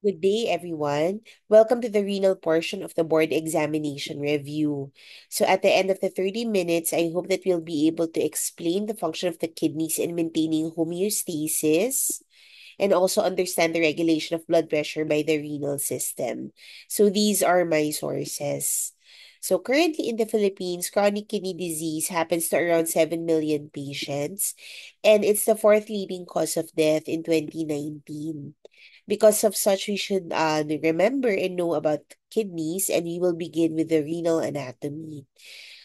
Good day, everyone. Welcome to the renal portion of the board examination review. So, at the end of the 30 minutes, I hope that we'll be able to explain the function of the kidneys in maintaining homeostasis and also understand the regulation of blood pressure by the renal system. So, these are my sources. So, currently in the Philippines, chronic kidney disease happens to around 7 million patients, and it's the fourth leading cause of death in 2019. Because of such, we should remember and know about kidneys, and we will begin with the renal anatomy.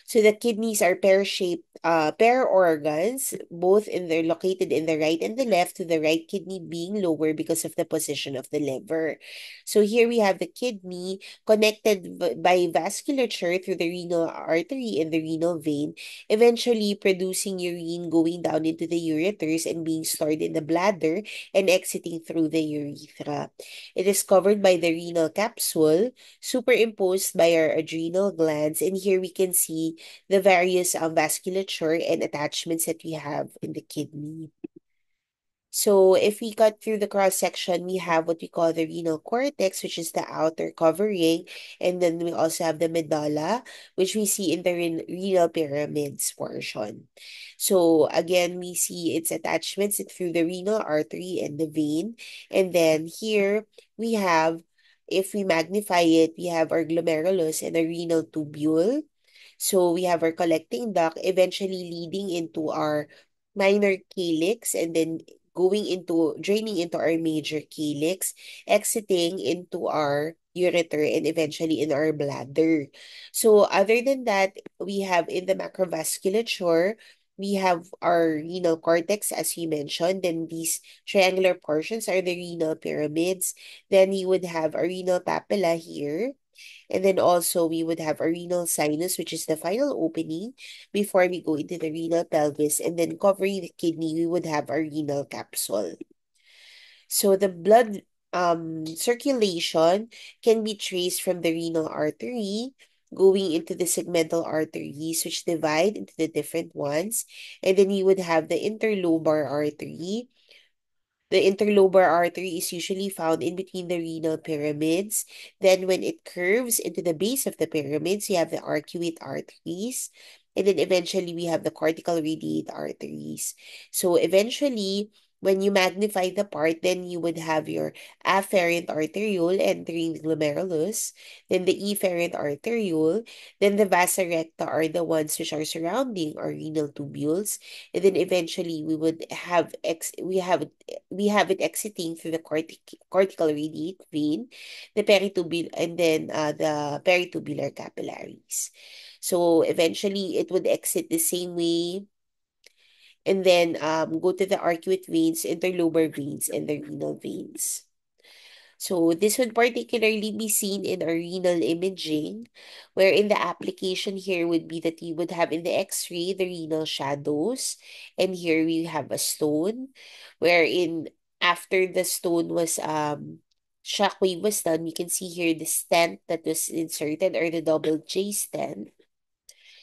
So the kidneys are pear-shaped, pear organs, both in they're located in the right and the left, to the right kidney being lower because of the position of the liver. So here we have the kidney connected by vasculature through the renal artery and the renal vein, eventually producing urine going down into the ureters and being stored in the bladder and exiting through the urethra. It is covered by the renal capsule, superimposed by our adrenal glands, and here we can see the various vasculature and attachments that we have in the kidney. So if we cut through the cross section, we have what we call the renal cortex, which is the outer covering, and then we also have the medulla, which we see in the renal pyramids portion. So again, we see its attachments through the renal artery and the vein, and then here we have, if we magnify it, we have our glomerulus and a renal tubule. So we have our collecting duct eventually leading into our minor calyx and then draining into our major calyx, exiting into our ureter and eventually in our bladder. So other than that, we have in the macrovasculature, we have our renal cortex, as you mentioned. Then these triangular portions are the renal pyramids. Then you would have a renal papilla here. And then also we would have a renal sinus, which is the final opening before we go into the renal pelvis. And then covering the kidney, we would have our renal capsule. So the blood circulation can be traced from the renal artery going into the segmental arteries, which divide into the different ones. And then you would have the interlobar artery. The interlobar artery is usually found in between the renal pyramids. Then when it curves into the base of the pyramids, you have the arcuate arteries. And then eventually we have the cortical radiate arteries. So eventually, when you magnify the part, then you would have your afferent arteriole entering the glomerulus, then the efferent arteriole, then the vasa recta are the ones which are surrounding our renal tubules, and then eventually we have it exiting through the cortical radiate vein, the peritubule, and then the peritubular capillaries. So eventually, it would exit the same way, and then go to the arcuate veins, interlobar veins, and the renal veins. So this would particularly be seen in our renal imaging, wherein the application here would be that you would have in the X-ray the renal shadows, and here we have a stone, wherein after the stone was shockwave was done, we can see here the stent that was inserted, or the double J stent.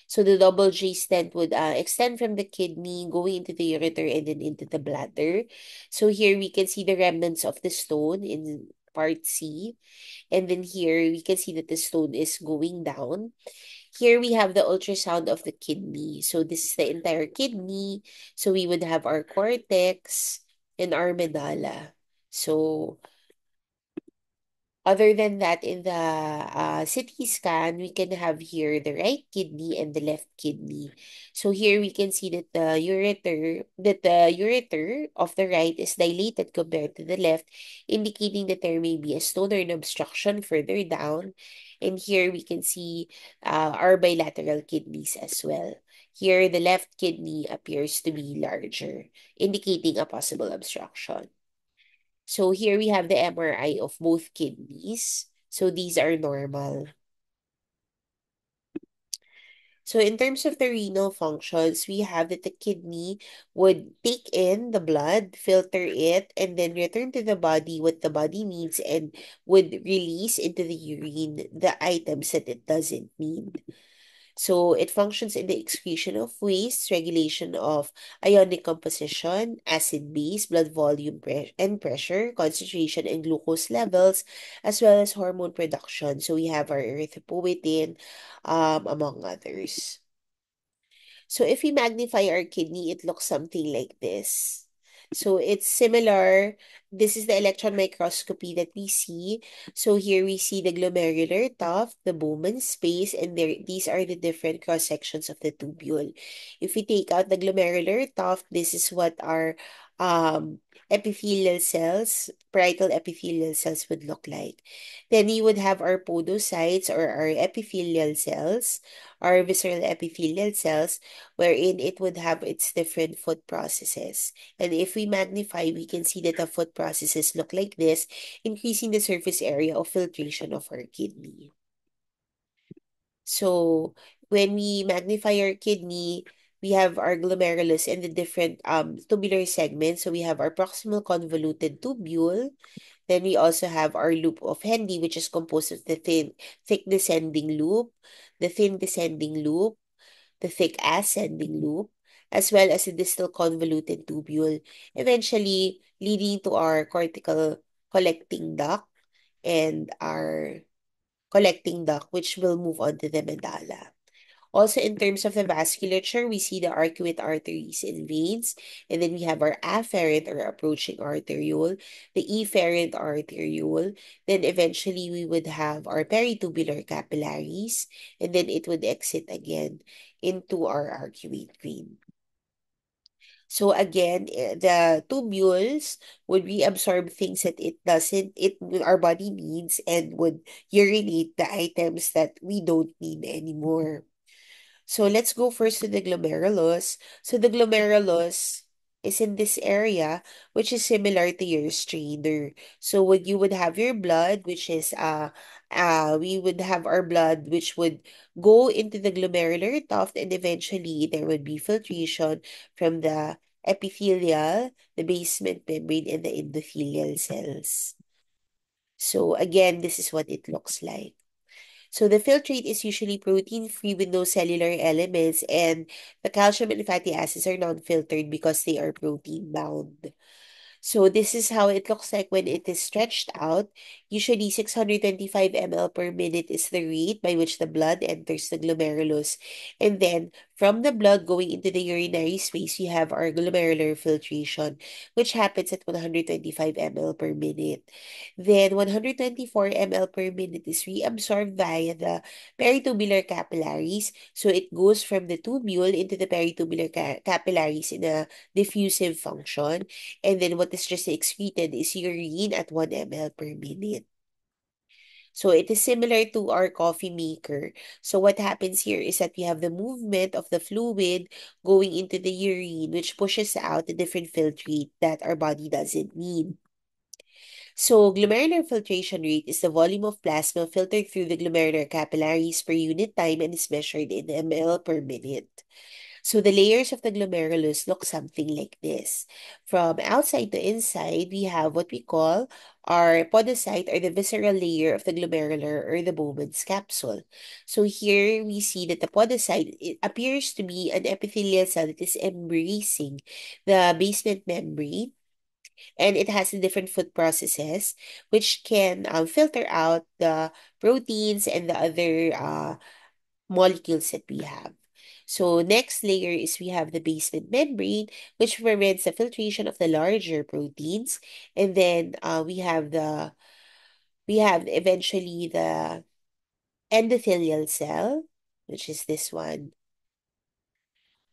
So the double J stent would extend from the kidney, going into the ureter and then into the bladder. So here we can see the remnants of the stone in part C. And then here we can see that the stone is going down. Here we have the ultrasound of the kidney. So this is the entire kidney. So we would have our cortex and our medulla. So other than that, in the CT scan, we can have here the right kidney and the left kidney. So here we can see that the ureter of the right is dilated compared to the left, indicating that there may be a stone or an obstruction further down. And here we can see our bilateral kidneys as well. Here, the left kidney appears to be larger, indicating a possible obstruction. So here we have the MRI of both kidneys. So these are normal. So in terms of the renal functions, we have that the kidney would take in the blood, filter it, and then return to the body what the body needs, and would release into the urine the items that it doesn't need. So it functions in the excretion of waste, regulation of ionic composition, acid base, blood volume and pressure, concentration and glucose levels, as well as hormone production. So we have our erythropoietin, among others. So if we magnify our kidney, it looks something like this. So it's similar. This is the electron microscopy that we see. So here we see the glomerular tuft, the Bowman space, and these are the different cross sections of the tubule. If we take out the glomerular tuft, this is what our epithelial cells, parietal epithelial cells would look like. Then we would have our podocytes or our epithelial cells, our visceral epithelial cells, wherein it would have its different foot processes. And if we magnify, we can see that the foot processes look like this, increasing the surface area of filtration of our kidney. So when we magnify our kidney, we have our glomerulus and the different tubular segments. So we have our proximal convoluted tubule. Then we also have our loop of Henle, which is composed of the thick descending loop, the thin descending loop, the thick ascending loop, as well as the distal convoluted tubule, eventually leading to our cortical collecting duct and our collecting duct, which will move on to the medulla. Also, in terms of the vasculature, we see the arcuate arteries and veins, and then we have our afferent or approaching arteriole, the efferent arteriole, then eventually we would have our peritubular capillaries, and then it would exit again into our arcuate vein. So again, the tubules would reabsorb things that our body needs and would urinate the items that we don't need anymore. So let's go first to the glomerulus. So the glomerulus is in this area, which is similar to your strainer. So you would have your blood, which is we would have our blood, which would go into the glomerular tuft, and eventually there would be filtration from the epithelial, the basement membrane, and the endothelial cells. So again, this is what it looks like. So the filtrate is usually protein-free with no cellular elements, and the calcium and fatty acids are non-filtered because they are protein-bound. So this is how it looks like when it is stretched out. Usually 625 ml per minute is the rate by which the blood enters the glomerulus. And then from the blood going into the urinary space, we have our glomerular filtration, which happens at 125 ml per minute. Then 124 ml per minute is reabsorbed via the peritubular capillaries. So it goes from the tubule into the peritubular capillaries in a diffusive function. And then what is just excreted is urine at 1 ml per minute. So it is similar to our coffee maker. So what happens here is that we have the movement of the fluid going into the urine, which pushes out the different filtrate that our body doesn't need. So glomerular filtration rate is the volume of plasma filtered through the glomerular capillaries per unit time and is measured in ml per minute. So the layers of the glomerulus look something like this. From outside to inside, we have what we call our podocyte or the visceral layer of the glomerular or the Bowman's capsule. So here we see that the podocyte, it appears to be an epithelial cell that is embracing the basement membrane, and it has the different food processes which can filter out the proteins and the other molecules that we have. So next layer is we have the basement membrane, which prevents the filtration of the larger proteins. And then we have eventually the endothelial cell, which is this one.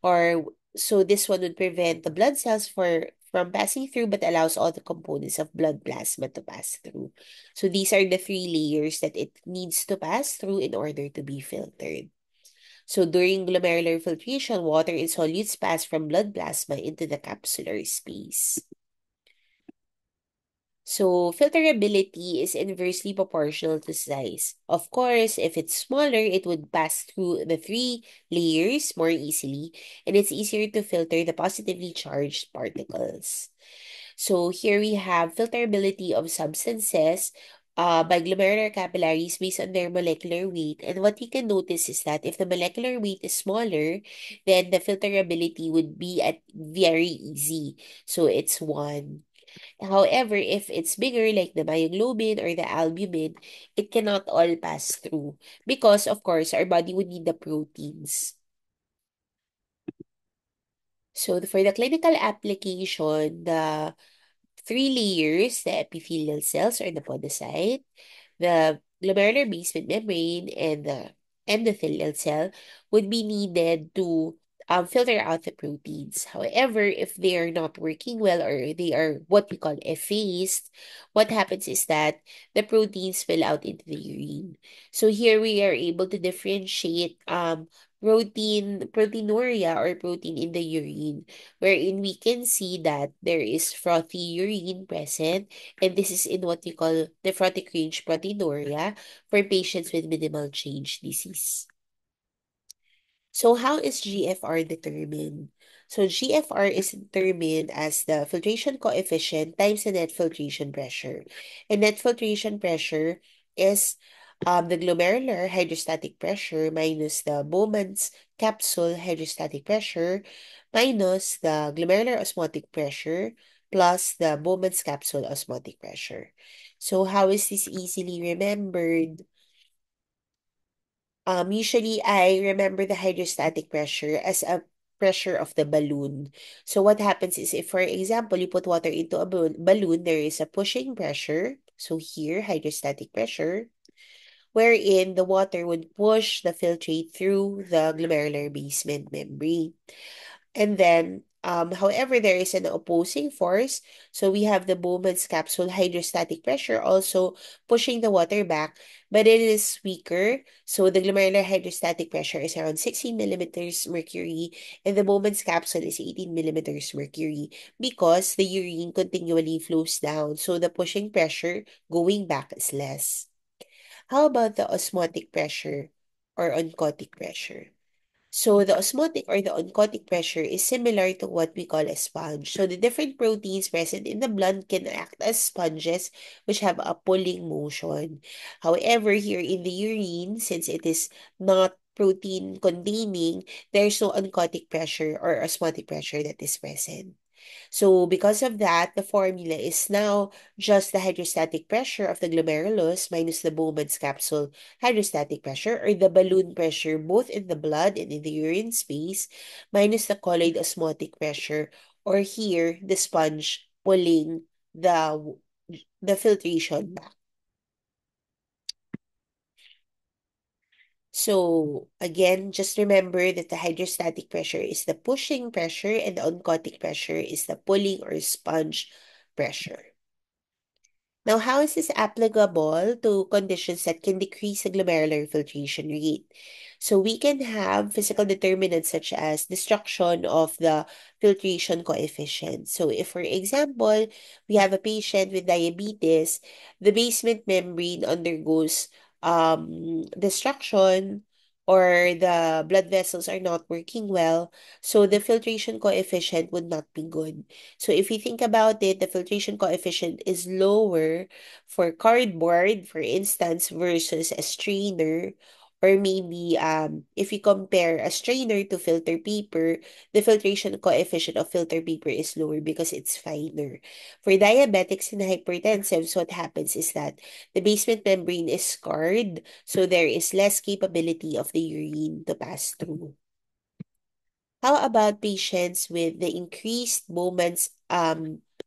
Or so this one would prevent the blood cells from passing through, but allows all the components of blood plasma to pass through. So these are the three layers that it needs to pass through in order to be filtered. So during glomerular filtration, water and solutes pass from blood plasma into the capsular space. So filterability is inversely proportional to size. Of course, if it's smaller, it would pass through the three layers more easily, and it's easier to filter the positively charged particles. So here we have filterability of substances by glomerular capillaries based on their molecular weight. And what you can notice is that if the molecular weight is smaller, then the filterability would be at very easy. So it's 1. However, if it's bigger, like the myoglobin or the albumin, it cannot all pass through because, of course, our body would need the proteins. So for the clinical application, the three layers, the epithelial cells or the podocyte, the glomerular basement membrane, and the endothelial cell would be needed to filter out the proteins. However, if they are not working well or they are what we call effaced, what happens is that the proteins spill out into the urine. So here we are able to differentiate proteinuria or protein in the urine, wherein we can see that there is frothy urine present, and this is in what we call nephrotic range proteinuria for patients with minimal change disease. So how is GFR determined? So GFR is determined as the filtration coefficient times the net filtration pressure. And net filtration pressure is the glomerular hydrostatic pressure minus the Bowman's capsule hydrostatic pressure minus the glomerular osmotic pressure plus the Bowman's capsule osmotic pressure. So how is this easily remembered? Usually I remember the hydrostatic pressure as a pressure of the balloon. So what happens is if, for example, you put water into a balloon, there is a pushing pressure. So here, hydrostatic pressure, wherein the water would push the filtrate through the glomerular basement membrane. And then, however, there is an opposing force. So we have the Bowman's capsule hydrostatic pressure also pushing the water back, but it is weaker. So the glomerular hydrostatic pressure is around 16 millimeters mercury, and the Bowman's capsule is 18 millimeters mercury because the urine continually flows down. So the pushing pressure going back is less. How about the osmotic pressure or oncotic pressure? So the osmotic or the oncotic pressure is similar to what we call a sponge. So the different proteins present in the blood can act as sponges which have a pulling motion. However, here in the urine, since it is not protein containing, there's no oncotic pressure or osmotic pressure that is present. So because of that, the formula is now just the hydrostatic pressure of the glomerulus minus the Bowman's capsule hydrostatic pressure or the balloon pressure both in the blood and in the urine space minus the colloid osmotic pressure or here the sponge pulling the the filtration back. So again, just remember that the hydrostatic pressure is the pushing pressure and the oncotic pressure is the pulling or sponge pressure. Now, how is this applicable to conditions that can decrease the glomerular filtration rate? So we can have physical determinants such as destruction of the filtration coefficient. So if, for example, we have a patient with diabetes, the basement membrane undergoes destruction or the blood vessels are not working well, so the filtration coefficient would not be good. So if you think about it, the filtration coefficient is lower for cardboard, for instance, versus a strainer. Or maybe if you compare a strainer to filter paper, the filtration coefficient of filter paper is lower because it's finer. For diabetics and hypertensives, what happens is that the basement membrane is scarred, so there is less capability of the urine to pass through. How about patients with the increased Bowman's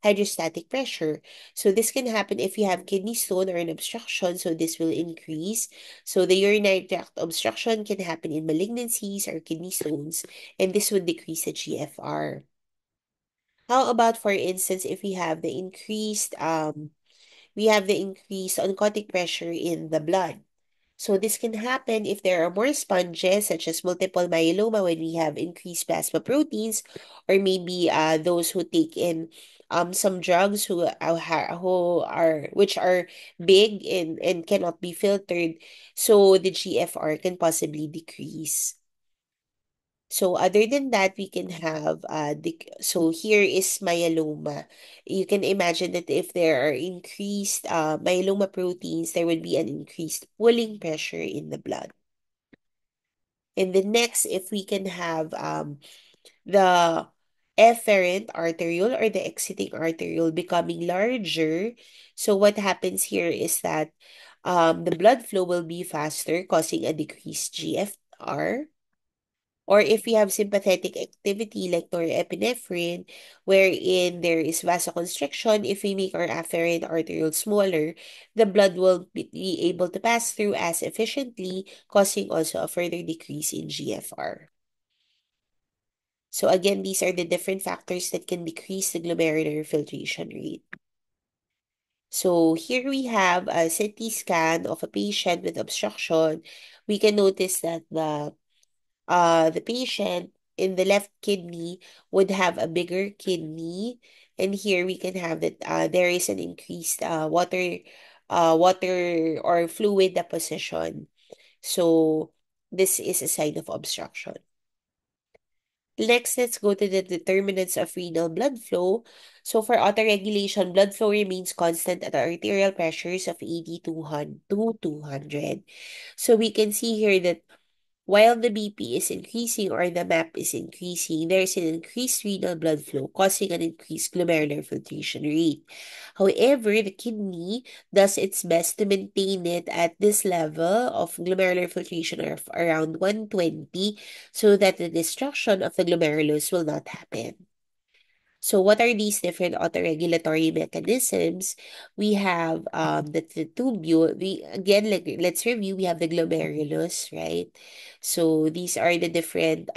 hydrostatic pressure? So this can happen if you have kidney stone or an obstruction, so this will increase. So the urinary tract obstruction can happen in malignancies or kidney stones, and this would decrease the GFR. How about, for instance, if we have the increased oncotic pressure in the blood. So this can happen if there are more sponges, such as multiple myeloma, when we have increased plasma proteins, or maybe those who take in some drugs who are which are big and cannot be filtered. So the GFR can possibly decrease. So other than that, we can have so here is myeloma. You can imagine that if there are increased myeloma proteins, there would be an increased pooling pressure in the blood. And the next, if we can have the efferent arteriole or the exiting arteriole becoming larger. So what happens here is that the blood flow will be faster, causing a decreased GFR. Or if we have sympathetic activity like norepinephrine, wherein there is vasoconstriction, if we make our afferent arteriole smaller, the blood will be able to pass through as efficiently, causing also a further decrease in GFR. So again, these are the different factors that can decrease the glomerular filtration rate. So here we have a CT scan of a patient with obstruction. We can notice that the patient in the left kidney would have a bigger kidney, and here we can have that there is an increased water or fluid deposition. So this is a sign of obstruction. Next, let's go to the determinants of renal blood flow. So for autoregulation, blood flow remains constant at arterial pressures of 80 to 200. So we can see here that while the BP is increasing or the MAP is increasing, there's an increased renal blood flow causing an increased glomerular filtration rate. However, the kidney does its best to maintain it at this level of glomerular filtration of around 120 so that the destruction of the glomerulus will not happen. So what are these different autoregulatory mechanisms? We have the tubule. We again, like, let's review. We have the glomerulus, right? So these are the different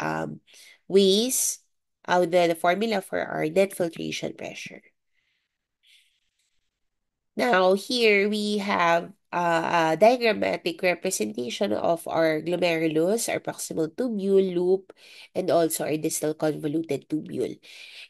ways, the formula for our net filtration pressure. Now, here we have a diagrammatic representation of our glomerulus, our proximal tubule, loop, and also our distal convoluted tubule.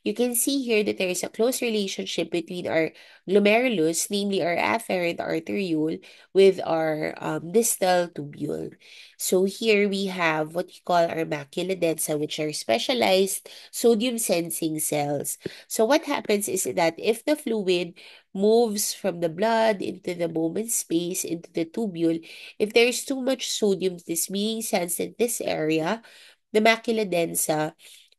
You can see here that there is a close relationship between our glomerulus, namely our afferent arteriole, with our distal tubule. So here we have what we call our macula densa, which are specialized sodium sensing cells. So what happens is that if the fluid moves from the blood into the Bowman space, into the tubule, if there is too much sodium this being sensed in this area, the macula densa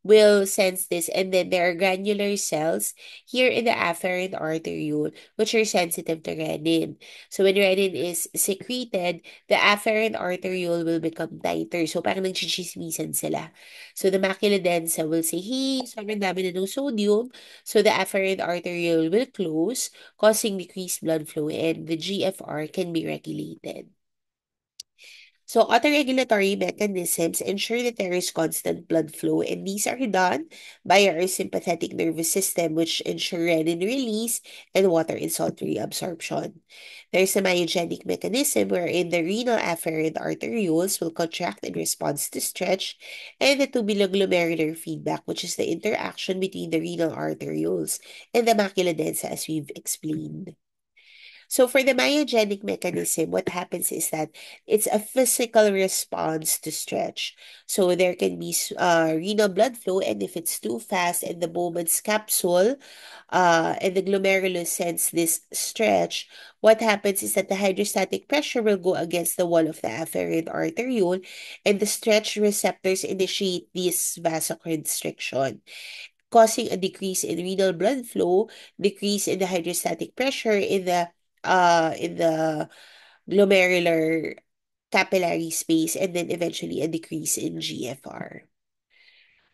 will sense this, and then there are granular cells here in the afferent arteriole which are sensitive to renin. So when renin is secreted, the afferent arteriole will become tighter. So parang nagchichismisan sila. So the macula densa will say, hey, sobrang dami na ng sodium. So the afferent arteriole will close, causing decreased blood flow, and the GFR can be regulated. So autoregulatory mechanisms ensure that there is constant blood flow, and these are done by our sympathetic nervous system, which ensure renin release and water and salt reabsorption. There's a myogenic mechanism wherein the renal afferent arterioles will contract in response to stretch, and the tubuloglomerular feedback, which is the interaction between the renal arterioles and the macula densa, as we've explained. So for the myogenic mechanism, what happens is that it's a physical response to stretch. So there can be renal blood flow, and if it's too fast and the Bowman's capsule and the glomerulus sense this stretch, what happens is that the hydrostatic pressure will go against the wall of the afferent arteriole, and the stretch receptors initiate this vasoconstriction, causing a decrease in renal blood flow, decrease in the hydrostatic pressure in the glomerular capillary space, and then eventually a decrease in GFR.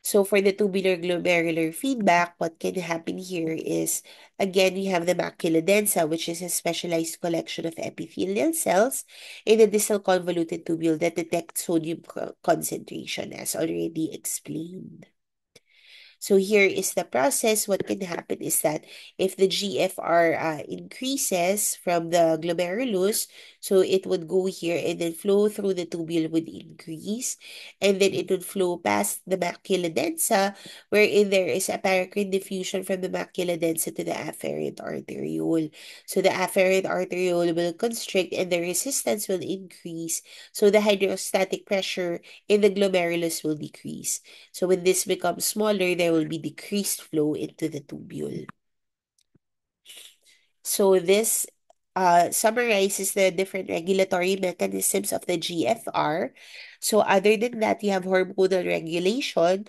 So for the tubular glomerular feedback, what can happen here is, again, we have the macula densa, which is a specialized collection of epithelial cells in the distal convoluted tubule that detect sodium concentration, as already explained. So here is the process. What can happen is that if the GFR increases from the glomerulus, so it would go here and then flow through the tubule would increase, and then it would flow past the macula densa, wherein there is a paracrine diffusion from the macula densa to the afferent arteriole. So the afferent arteriole will constrict and the resistance will increase. So the hydrostatic pressure in the glomerulus will decrease. So when this becomes smaller, there will be decreased flow into the tubule. So this summarizes the different regulatory mechanisms of the GFR. So other than that, you have hormonal regulation.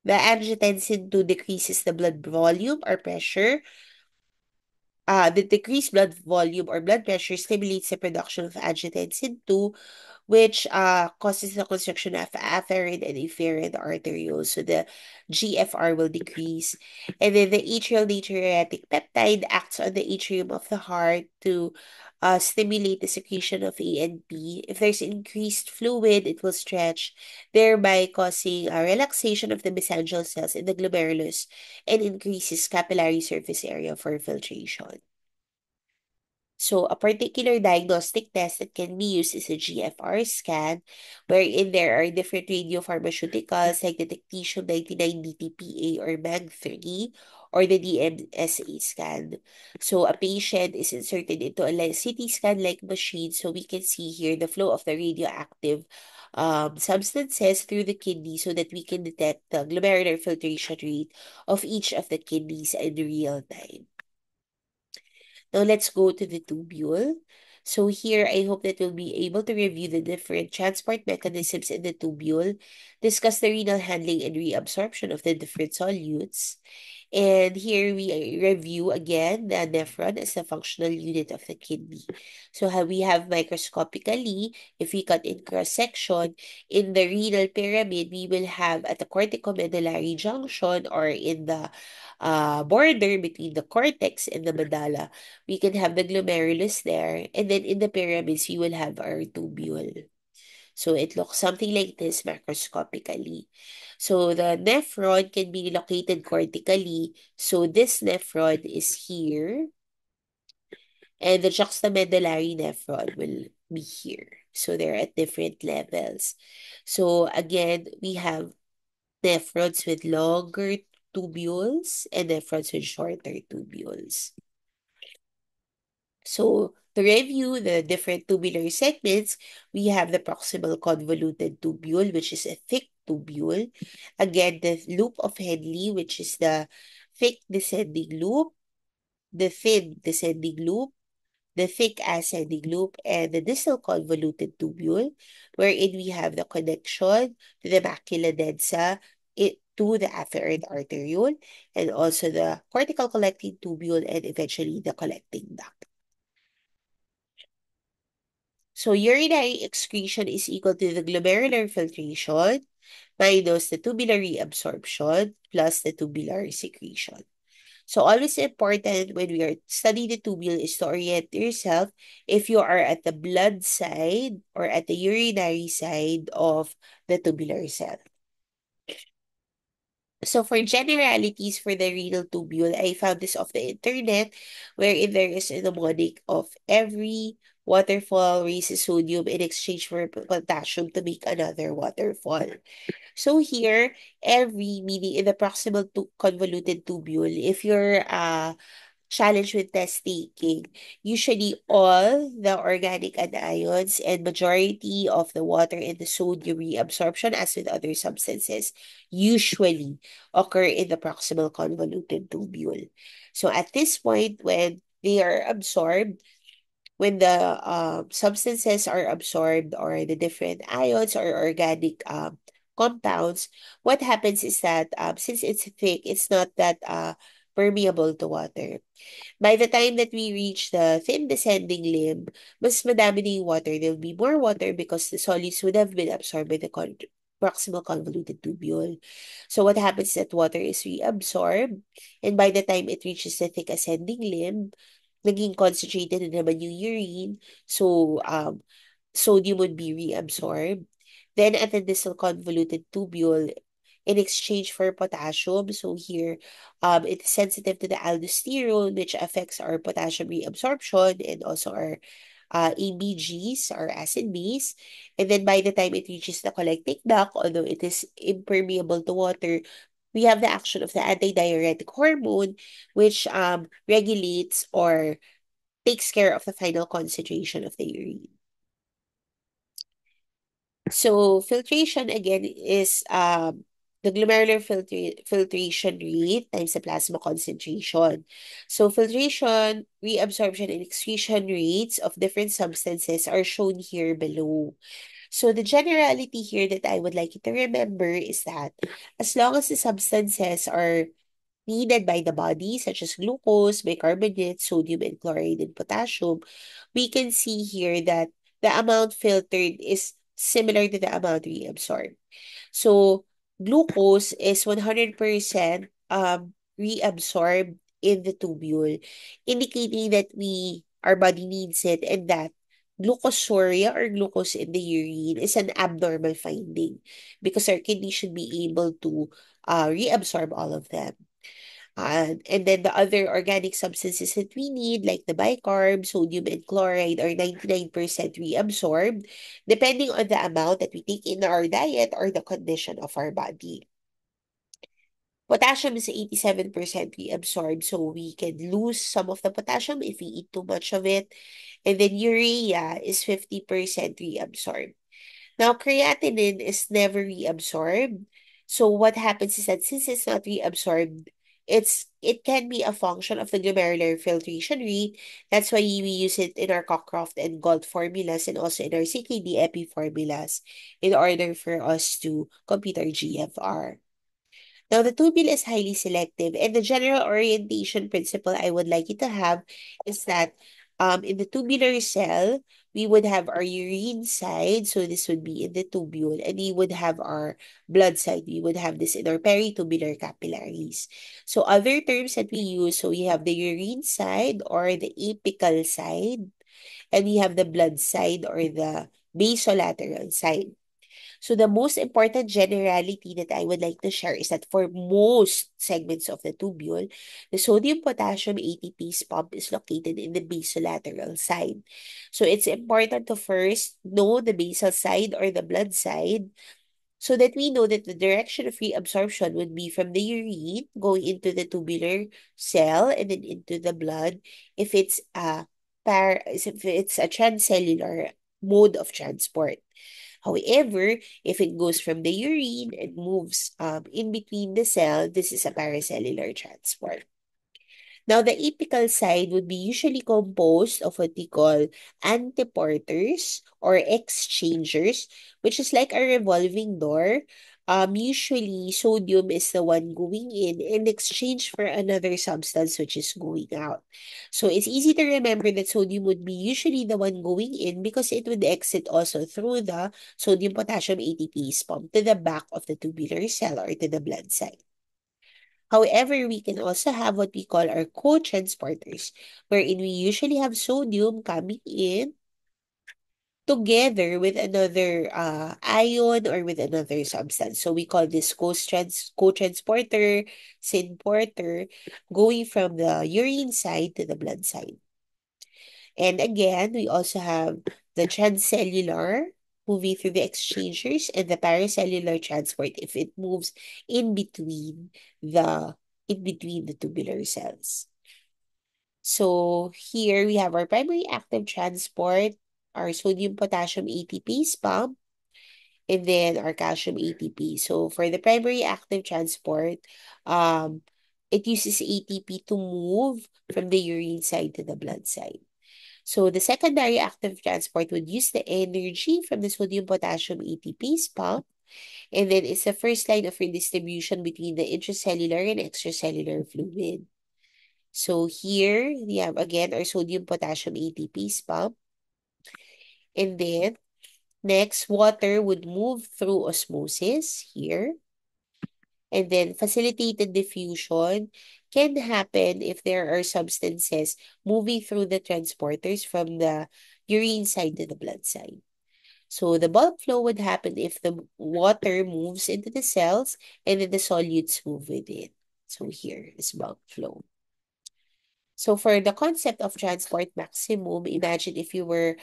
The angiotensin 2 decreases the blood volume or pressure. The decreased blood volume or blood pressure stimulates the production of angiotensin 2, which causes the construction of afferent and efferent arterioles. So the GFR will decrease. And then the atrial natriuretic peptide acts on the atrium of the heart to stimulate the secretion of ANP. If there's increased fluid, it will stretch, thereby causing a relaxation of the mesangial cells in the glomerulus and increases capillary surface area for filtration. So a particular diagnostic test that can be used is a GFR scan, wherein there are different radiopharmaceuticals like the Technetium-99 DTPA or MAG3 or the DMSA scan. So a patient is inserted into a CT scan-like machine so we can see here the flow of the radioactive substances through the kidney so that we can detect the glomerular filtration rate of each of the kidneys in real time. Now let's go to the tubule. So here, I hope that we'll be able to review the different transport mechanisms in the tubule, discuss the renal handling and reabsorption of the different solutes, and here we review again the nephron as the functional unit of the kidney. So how we have microscopically, if we cut in cross-section, in the renal pyramid, we will have at the corticomedullary junction or in the border between the cortex and the medulla, we can have the glomerulus there. And then in the pyramids, we will have our tubule. So it looks something like this macroscopically. So the nephron can be located cortically. So this nephron is here, and the juxtamedullary nephron will be here. So they're at different levels. So again, we have nephrons with longer tubules and nephrons with shorter tubules. So to review the different tubular segments, we have the proximal convoluted tubule, which is a thick tubule. Again, the loop of Henle, which is the thick descending loop, the thin descending loop, the thick ascending loop, and the distal convoluted tubule, wherein we have the connection to the macula densa, to the afferent arteriole, and also the cortical collecting tubule, and eventually the collecting duct. So urinary excretion is equal to the glomerular filtration minus the tubular reabsorption plus the tubular secretion. So always important when we are studying the tubule is to orient yourself if you are at the blood side or at the urinary side of the tubular cell. So for generalities for the renal tubule, I found this off the internet wherein there is a mnemonic of every waterfall raises sodium in exchange for potassium to make another waterfall. So here, every meaning in the proximal to convoluted tubule, if you're challenge with test taking, usually all the organic anions and majority of the water and the sodium reabsorption, as with other substances, usually occur in the proximal convoluted tubule. So at this point, when they are absorbed, when the substances are absorbed or the different ions or organic compounds, what happens is that since it's thick, it's not that permeable to water. By the time that we reach the thin descending limb, mas madami na yung water. There'll be more water because the solids would have been absorbed by the proximal convoluted tubule. So what happens is that water is reabsorbed, and by the time it reaches the thick ascending limb, naging concentrated na naman yung urine. So, sodium would be reabsorbed. Then at the distal convoluted tubule, in exchange for potassium. So here, it's sensitive to the aldosterone, which affects our potassium reabsorption and also our ABGs, or acid base. And then by the time it reaches the collecting duct, although it is impermeable to water, we have the action of the antidiuretic hormone, which regulates or takes care of the final concentration of the urine. So filtration again is the glomerular filtration rate times the plasma concentration. So filtration, reabsorption, and excretion rates of different substances are shown here below. So the generality here that I would like you to remember is that as long as the substances are needed by the body, such as glucose, bicarbonate, sodium, and chloride, and potassium, we can see here that the amount filtered is similar to the amount reabsorbed. So glucose is 100% reabsorbed in the tubule, indicating that our body needs it, and that glucosuria or glucose in the urine is an abnormal finding because our kidney should be able to reabsorb all of them. And then the other organic substances that we need, like the bicarb, sodium, and chloride, are 99% reabsorbed, depending on the amount that we take in our diet or the condition of our body. Potassium is 87% reabsorbed, so we can lose some of the potassium if we eat too much of it. And then urea is 50% reabsorbed. Now, creatinine is never reabsorbed. So what happens is that since it's not reabsorbed, it can be a function of the glomerular filtration rate. That's why we use it in our Cockcroft and Galt formulas and also in our CKD-EPI formulas in order for us to compute our GFR. Now, the tubule is highly selective, and the general orientation principle I would like you to have is that in the tubular cell, we would have our urine side, so this would be in the tubule, and we would have our blood side. We would have this in our peritubular capillaries. So, other terms that we use, so we have the urine side or the apical side, and we have the blood side or the basolateral side. So the most important generality that I would like to share is that for most segments of the tubule, the sodium-potassium ATPase pump is located in the basolateral side. So it's important to first know the basal side or the blood side so that we know that the direction of reabsorption would be from the urine going into the tubular cell and then into the blood if it's a transcellular mode of transport. However, if it goes from the urine and moves in between the cell, this is a paracellular transport. Now, the apical side would be usually composed of what we call antiporters or exchangers, which is like a revolving door. Usually, sodium is the one going in exchange for another substance which is going out. So, it's easy to remember that sodium would be usually the one going in because it would exit also through the sodium-potassium ATPase pump to the back of the tubular cell or to the blood side. However, we can also have what we call our co-transporters, wherein we usually have sodium coming in together with another ion or with another substance. So we call this co-transporter, synporter, going from the urine side to the blood side. And again, we also have the transcellular moving through the exchangers and the paracellular transport if it moves in between the tubular cells. So here we have our primary active transport, our sodium potassium ATPase pump, and then our calcium ATP. So for the primary active transport, um, it uses ATP to move from the urine side to the blood side. So the secondary active transport would use the energy from the sodium potassium ATPase pump, and then it's the first line of redistribution between the intracellular and extracellular fluid. So here we have again our sodium potassium ATPase pump, and then next water would move through osmosis here, and then facilitated diffusion can happen if there are substances moving through the transporters from the urine side to the blood side. So the bulk flow would happen if the water moves into the cells and then the solutes move with it. So here is bulk flow. So for the concept of transport maximum, imagine if you were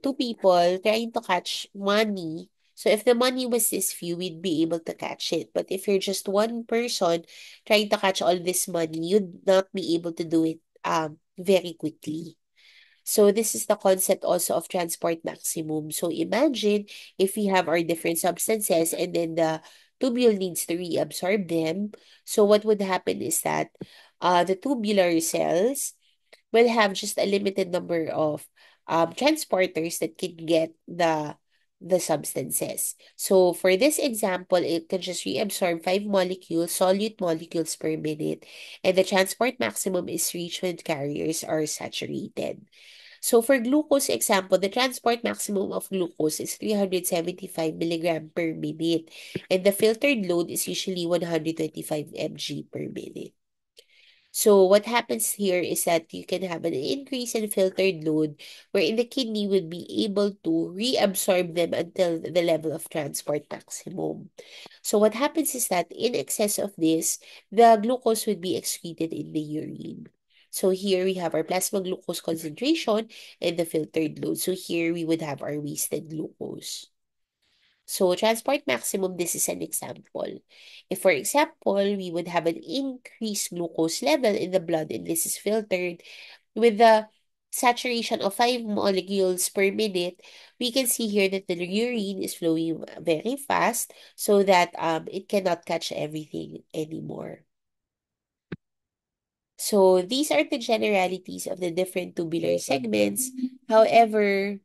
two people trying to catch money. So if the money was this few, we'd be able to catch it. But if you're just one person trying to catch all this money, you'd not be able to do it very quickly. So this is the concept also of transport maximum. So imagine if we have our different substances and then the tubule needs to reabsorb them. So what would happen is that the tubular cells will have just a limited number of transporters that can get the substances. So for this example, it can just reabsorb 5 molecules, solute molecules per minute, and the transport maximum is reached when carriers are saturated. So for glucose example, the transport maximum of glucose is 375 milligram per minute, and the filtered load is usually 125 mg per minute. So what happens here is that you can have an increase in filtered load wherein the kidney would be able to reabsorb them until the level of transport maximum. So what happens is that in excess of this, the glucose would be excreted in the urine. So here we have our plasma glucose concentration and the filtered load. So here we would have our wasted glucose. So transport maximum, this is an example. If, for example, we would have an increased glucose level in the blood and this is filtered with the saturation of 5 molecules per minute, we can see here that the urine is flowing very fast so that it cannot catch everything anymore. So these are the generalities of the different tubular segments. However,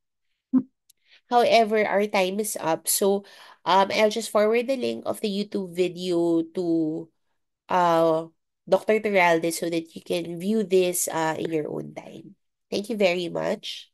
However, our time is up. So, I'll just forward the link of the YouTube video to uh, Dr. Teralde so that you can view this in your own time. Thank you very much.